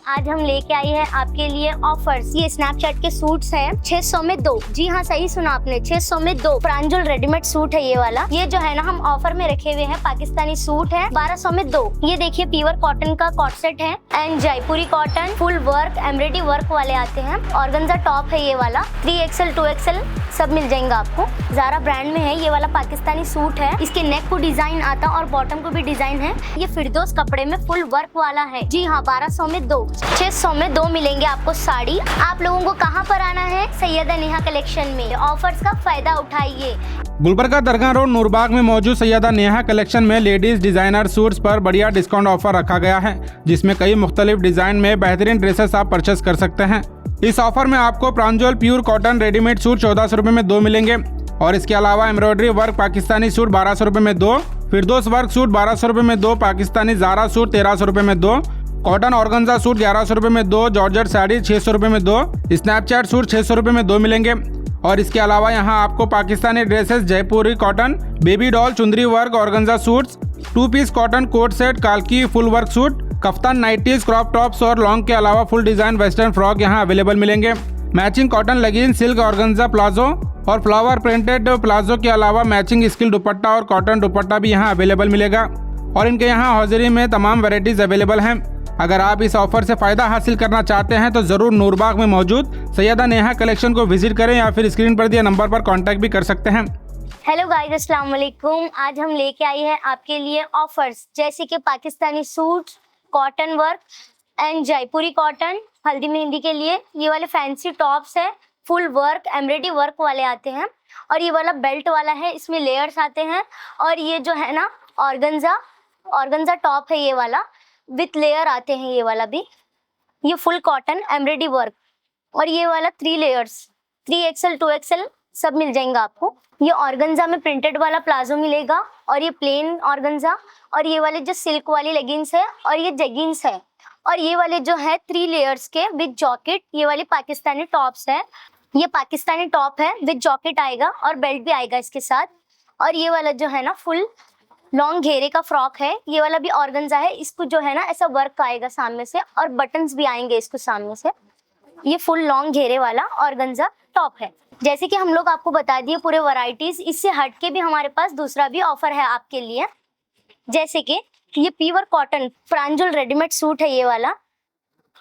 आज हम लेके आई है आपके लिए ऑफर्स। ये स्नैपचैट के सूट्स हैं 600 में 2। जी हाँ, सही सुना आपने, 600 में 2 प्रांजल रेडीमेड सूट है ये वाला। ये जो है ना हम ऑफर में रखे हुए हैं, पाकिस्तानी सूट है 1200 में 2। ये देखिए प्योर कॉटन का कॉट सेट है and Jaipuri cotton full work embroidery work वाले आते हैं। ऑर्गेन्जा टॉप है ये वाला, 3XL 2XL सब मिल जाएगा आपको। ज़ारा ब्रांड में है ये वाला पाकिस्तानी सूट है। इसके नेक को डिजाइन आता और बॉटम को भी डिजाइन है। ये फिरदौस कपड़े में फुल वर्क वाला है। जी हाँ, 1200 में 2, 600 में 2 मिलेंगे आपको साड़ी। आप लोगों को कहाँ पर आना है? सैयदा नेहा कलेक्शन में। ऑफर्स का फायदा उठाइए। गुलबर्गा दरगाह रोड नूरबाग में मौजूद सैयदा नेहा कलेक्शन में लेडीज डिजाइनर सूट्स पर बढ़िया डिस्काउंट ऑफर रखा गया है, जिसमें कई मुख्तलिफ डिजाइन में बेहतरीन ड्रेसेस आप परचेस कर सकते हैं। इस ऑफर में आपको प्रांजल प्योर कॉटन रेडीमेड सूट 1400 रुपये में 2 मिलेंगे और इसके अलावा एम्ब्रॉयडरी वर्क पाकिस्तानी सूट 1200 रुपये में 2, फिरदौस वर्क सूट 1200 रुपये में 2, पाकिस्तानी ज़ारा सूट 1300 रुपये में 2, कॉटन ऑर्गेन्जा सूट 1100 रुपये में 2, जॉर्जेट साड़ी 600 रुपये में 2, स्नैपचैट सूट 600 रुपये में 2 मिलेंगे। और इसके अलावा यहाँ आपको Pakistani dresses, Jaipuri cotton, baby doll, चुंदरी work, organza suits, 2 piece cotton coat set, काल्की full work suit, kaftan nighties, crop tops और लॉन्ग के अलावा फुल डिजाइन वेस्टर्न फ्रॉक यहाँ अवेलेबल मिलेंगे। Matching cotton legging, silk organza palazzo और फ्लावर प्रिंटेड प्लाजो के अलावा मैचिंग स्किल दुपट्टा और कॉटन दुपट्टा भी यहाँ अवेलेबल मिलेगा। और इनके यहाँ हौजरी में तमाम वैरायटीज अवेलेबल हैं। अगर आप इस ऑफर से फ़ायदा हासिल करना चाहते हैं तो ज़रूर नूरबाग में मौजूद सैयदा नेहा कलेक्शन को विजिट करें या फिर स्क्रीन पर दिए नंबर पर कॉन्टैक्ट भी कर सकते हैं। हेलो गाइस, अस्सलाम वालेकुम। आज हम लेके आई है आपके लिए ऑफर्स, जैसे कि Pakistani suit, cotton work and Jaipuri cotton, हल्दी मेहंदी के लिए ये वाले फैंसी टॉप्स है, फुल वर्क एम्ब्रॉयडरी वर्क वाले आते हैं। और ये वाला बेल्ट वाला है, इसमें लेयर्स आते हैं। और ये जो है ना ऑर्गेन्जा टॉप है ये वाला, विथ लेयर आते हैं ये वाला भी। ये फुल कॉटन एम्ब्रॉयडरी वर्क और ये वाला 3 लेयर्स, 3XL 2XL सब मिल जाएंगे आपको। ये ऑर्गेन्जा में प्रिंटेड वाला प्लाजो मिलेगा और ये प्लेन ऑर्गेन्जा और ये वाले जो सिल्क वाली लेगिंग्स है और ये जेगिंग्स है। और ये वाले जो है 3 लेयर्स के विद जॉकेट, ये वाले पाकिस्तानी टॉप्स है। ये पाकिस्तानी टॉप है विद जॉकेट आएगा और बेल्ट भी आएगा इसके साथ। और ये वाला जो है ना फुल लॉन्ग घेरे का फ्रॉक है, ये वाला भी ऑर्गेन्जा है। इसको जो है ना ऐसा वर्क आएगा सामने से और बटन्स भी आएंगे इसको सामने से। ये फुल लॉन्ग घेरे वाला ऑर्गेन्जा टॉप है। जैसे कि हम लोग आपको बता दिए पूरे वैरायटीज, इससे हटके भी हमारे पास दूसरा भी ऑफर है आपके लिए। जैसे कि ये प्योर कॉटन प्रांजल रेडीमेड सूट है, ये वाला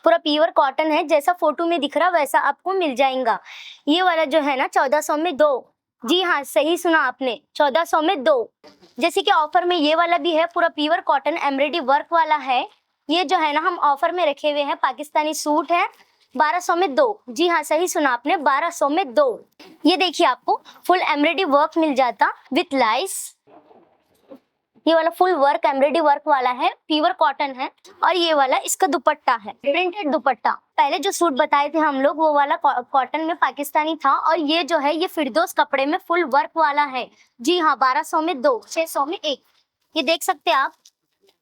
पूरा प्योर कॉटन है, जैसा फोटो में दिख रहा वैसा आपको मिल जाएगा। ये वाला जो है ना 1400 में 2। जी हाँ, सही सुना आपने, 1400 में 2। जैसे कि ऑफर में ये वाला भी है, पूरा प्योर कॉटन एम्ब्रॉयडरी वर्क वाला है। ये जो है ना हम ऑफर में रखे हुए हैं, पाकिस्तानी सूट है 1200 में 2। जी हाँ, सही सुना आपने, 1200 में 2। ये देखिए आपको फुल एम्ब्रॉयडरी वर्क मिल जाता विथ लाइस। ये वाला फुल वर्क एम्ब्रॉयडरी वर्क वाला है, प्योर कॉटन है। और ये वाला इसका दुपट्टा है, प्रिंटेड दुपट्टा। पहले जो सूट बताए थे हम लोग वो वाला कॉटन में पाकिस्तानी था और ये जो है ये फिरदौस कपड़े में फुल वर्क वाला है। जी हाँ, 1200 में 2, 600 में 1। ये देख सकते हैं आप,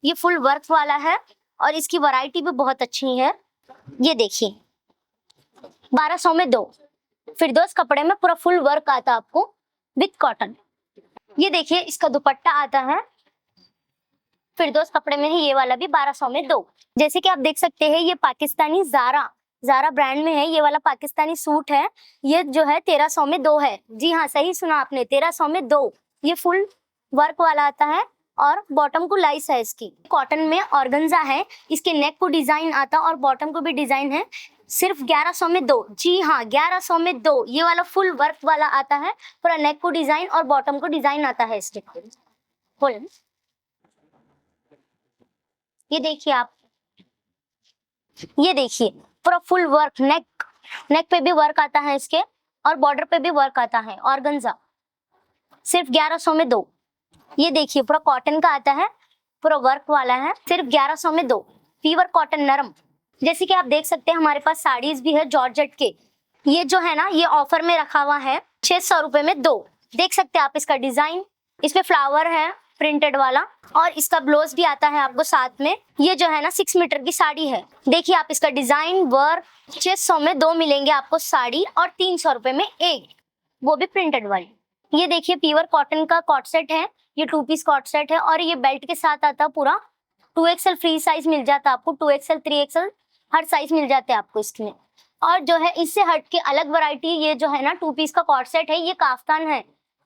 ये फुल वर्क वाला है और इसकी वैरायटी भी बहुत अच्छी है। ये देखिए 1200 में 2 फिरदौस कपड़े में पूरा फुल वर्क आता आपको विथ कॉटन। ये देखिए इसका दुपट्टा आता है फिरदौस कपड़े में ही, ये वाला भी 1200 में 2। जैसे कि आप देख सकते हैं ये पाकिस्तानी ज़ारा ब्रांड में है, ये वाला पाकिस्तानी सूट है। ये जो है 1300 में 2 है। जी हाँ, सही सुना आपने, 1300 में 2। ये फुल वर्क वाला आता है और बॉटम को लाइस है इसकी। कॉटन में ऑर्गेन्जा है, इसके नेक को डिजाइन आता और बॉटम को भी डिजाइन है। सिर्फ 1100 में 2। जी हाँ, 1100 में 2। ये वाला फुल वर्क वाला आता है, पूरा नेक को डिजाइन और बॉटम को डिजाइन आता है इसके फुल। ये देखिए आप, ये देखिए पूरा फुल वर्क, नेक पे भी वर्क आता है इसके और बॉर्डर पे भी वर्क आता है ऑर्गेन्जा। सिर्फ 1100 में 2। ये देखिए पूरा कॉटन का आता है, पूरा वर्क वाला है, सिर्फ 1100 में 2। प्योर कॉटन नरम। जैसे कि आप देख सकते हैं हमारे पास साड़ीज भी है जॉर्जेट के। ये जो है ना ये ऑफर में रखा हुआ है 600 रुपए में 2। देख सकते हैं आप इसका डिजाइन, इसमें फ्लावर है प्रिंटेड वाला और इसका ब्लाउज भी आता है आपको साथ में। ये जो है ना 6 मीटर की साड़ी है। देखिए आप इसका डिजाइन वर्क। 600 में 2 मिलेंगे आपको साड़ी और 300 रुपए में 1, वो भी प्रिंटेड वाली। ये देखिए प्योर कॉटन का कॉट सेट है, ये 2 पीस कॉट सेट है और ये बेल्ट के साथ आता पूरा। 2XL फ्री साइज मिल जाता आपको, 2XL 3XL हर साइज मिल जाते हैं आपको इसमें। और जो है इससे हट के अलग वैरायटी, ये जो है ना 2 पीस का कॉर्ड सेट है, ये काफ्तान है,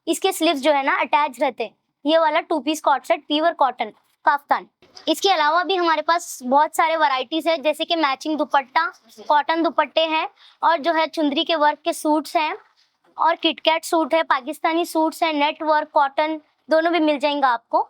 इसके स्लीव्स जो है ना अटैच रहते हैं। ये वाला 2 piece coord set pure cotton kaftan. इसके अलावा भी हमारे पास बहुत सारे वैरायटीज है, जैसे कि मैचिंग दुपट्टा, कॉटन दुपट्टे हैं, और जो है चुंदरी के वर्क के सूट्स हैं, और किटकैट सूट है, पाकिस्तानी सूट्स है, नेट वर्क कॉटन दोनों भी मिल जाएंगे आपको।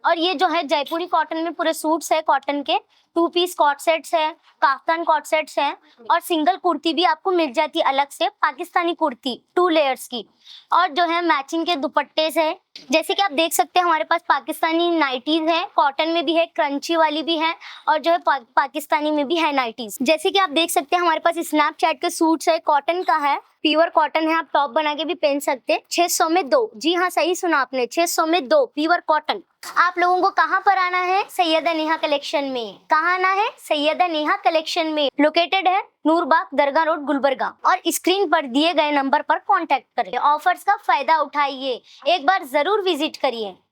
और ये जो है जयपुरी कॉटन में पूरे सूट्स है कॉटन के, 2 पीस कॉट सेट्स है, काफ्तान कॉट सेट्स हैं, और सिंगल कुर्ती भी आपको मिल जाती है अलग से, पाकिस्तानी कुर्ती 2 लेयर्स की। और जो है मैचिंग के दुपट्टे है, जैसे कि आप देख सकते हैं हमारे पास पाकिस्तानी नाइटीज है, कॉटन में भी है, क्रंची वाली भी है, और जो है पाकिस्तानी में भी है नाइटीज। जैसे कि आप देख सकते हैं हमारे पास स्नैपचैट के सूट्स है, कॉटन का है, प्योर कॉटन है, आप टॉप बना के भी पहन सकते हैं। 600 में 2, जी हाँ सही सुना आपने, 600 में 2 प्योर कॉटन। आप लोगों को कहाँ पर आना है? सैयदा नेहा कलेक्शन में। कहाँ आना है? सैयदा नेहा कलेक्शन में। लोकेटेड है नूरबाग दरगाह रोड गुलबर्गा, और स्क्रीन पर दिए गए नंबर पर कांटेक्ट करें। ऑफर्स का फायदा उठाइए, एक बार जरूर विजिट करिए।